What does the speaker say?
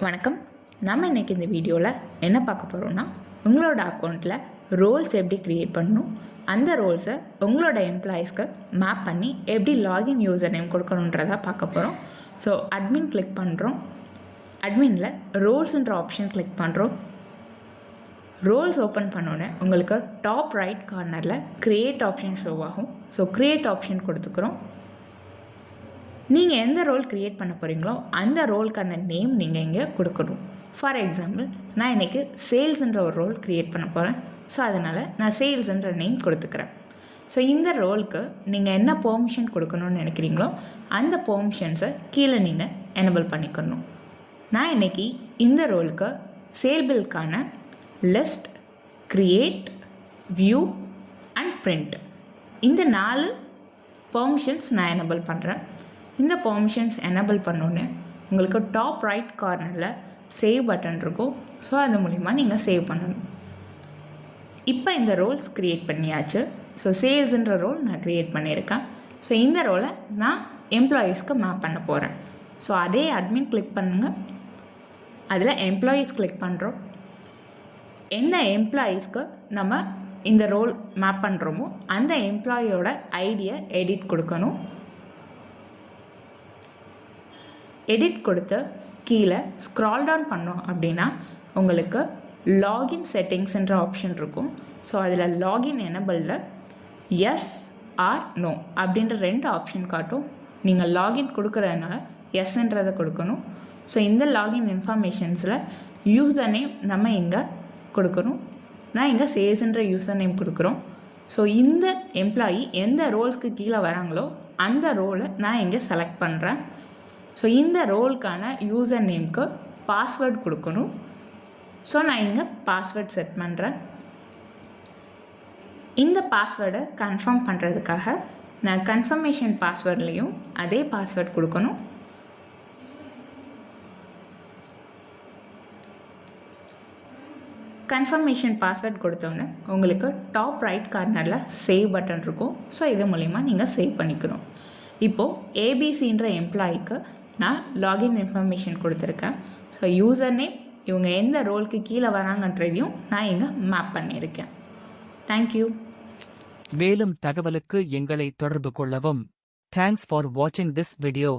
வணக்கம். நம்ம இன்றைக்கி இந்த வீடியோவில் என்ன பார்க்க போகிறோம்னா, உங்களோட அக்கௌண்ட்டில் ரோல்ஸ் எப்படி க்ரியேட் பண்ணணும், அந்த ரோல்ஸை உங்களோட எம்ப்ளாயீஸ்க்கு மேப் பண்ணி எப்படி லாகின் யூசர் நேம் கொடுக்கணுன்றதை பார்க்க போகிறோம். ஸோ அட்மின் கிளிக் பண்ணுறோம். அட்மினில் ரோல்ஸுன்ற ஆப்ஷன் கிளிக் பண்ணுறோம். ரோல்ஸ் ஓப்பன் பண்ணோன்னே உங்களுக்கு டாப் ரைட் கார்னரில் க்ரியேட் ஆப்ஷன் ஷோ ஆகும். ஸோ க்ரியேட் ஆப்ஷன் கொடுத்துக்கிறோம். நீங்கள் எந்த ரோல் க்ரியேட் பண்ண போகிறீங்களோ அந்த ரோலுக்கான நேம் நீங்கள் இங்கே கொடுக்கணும். ஃபார் எக்ஸாம்பிள், நான் இன்றைக்கி சேல்ஸுன்ற ஒரு ரோல் க்ரியேட் பண்ண போகிறேன். ஸோ அதனால் நான் சேல்ஸுன்ற நேம் கொடுத்துக்கிறேன். ஸோ இந்த ரோலுக்கு நீங்கள் என்ன பெர்மிஷன் கொடுக்கணும்னு நினைக்கிறீங்களோ அந்த பெர்மிஷன்ஸை கீழே நீங்கள் எனேபிள் பண்ணிக்கணும். நான் இன்றைக்கி இந்த ரோலுக்கு சேல் பில்லுக்கான list, create, view and print இந்த 4 பெர்மிஷன்ஸ் நான் எனேபிள் பண்ணுறேன். இந்த பெர்மிஷன்ஸ் எனேபிள் பண்ணோன்னே உங்களுக்கு டாப் ரைட் கார்னரில் சேவ் பட்டன் இருக்கும். ஸோ அது மூலிமா நீங்கள் சேவ் பண்ணணும். இப்போ இந்த ரோல்ஸ் க்ரியேட் பண்ணியாச்சு. ஸோ சேல்ஸுன்ற ரோல் நான் க்ரியேட் பண்ணியிருக்கேன். ஸோ இந்த ரோலை நான் எம்ப்ளாயீஸ்க்கு மேப் பண்ண போகிறேன். ஸோ அதே அட்மின் கிளிக் பண்ணுங்கள். அதில் எம்ப்ளாயீஸ் கிளிக் பண்ணுறோம். எந்த எம்ப்ளாயீஸ்க்கு நம்ம இந்த ரோல் மேப் பண்ணுறோமோ அந்த எம்ப்ளாயியோட ஐடியை எடிட் கொடுக்கணும். எடிட் கொடுத்து கீழே ஸ்க்ரால் டவுன் பண்ணோம் அப்படின்னா உங்களுக்கு லாகின் செட்டிங்ஸ்ன்ற ஆப்ஷன் இருக்கும். ஸோ அதில் லாகின் எனேபிளில் எஸ் ஆர் நோ அப்படின்ற 2 ஆப்ஷன் காட்டும். நீங்கள் லாகின் கொடுக்குறதுனால எஸ்ன்றதை கொடுக்கணும். ஸோ இந்த லாகின் இன்ஃபர்மேஷன்ஸில் யூசர் நேம் நம்ம இங்கே கொடுக்கணும். நான் இங்கே சேல்ஸுன்ற யூசர் நேம் கொடுக்குறோம். ஸோ இந்த எம்ப்ளாயி எந்த ரோல்ஸ்க்கு கீழே வராங்களோ அந்த ரோலை நான் இங்கே செலக்ட் பண்ணுறேன். ஸோ இந்த ரோலுக்கான யூசர் நேம்க்கு பாஸ்வேர்ட் கொடுக்கணும். ஸோ நான் இங்கே பாஸ்வேர்ட் செட் பண்ணுறேன். இந்த பாஸ்வேர்டை கன்ஃபார்ம் பண்ணுறதுக்காக நான் கன்ஃபர்மேஷன் பாஸ்வேர்ட்லேயும் அதே பாஸ்வேர்ட் கொடுக்கணும். கன்ஃபர்மேஷன் பாஸ்வேர்ட் கொடுத்தோன்னே உங்களுக்கு டாப் ரைட் கார்னரில் சேவ் பட்டன் இருக்கும். ஸோ இது மூலிமா நீங்கள் சேவ் பண்ணிக்கணும். இப்போது ஏபிசின்ற எம்ப்ளாயிக்கு நான் லாகின் இன்ஃபர்மேஷன் கொடுத்துருக்கேன். ஸோ யூசர் நேம், இவங்க எந்த ரோலுக்கு கீழே வராங்கன்றதையும் நான் இங்கே மேப் பண்ணியிருக்கேன். தேங்க்யூ. மேலும் தகவலுக்கு எங்களை தொடர்பு கொள்ளவும். தேங்க்ஸ் ஃபார் வாட்சிங் திஸ் வீடியோ.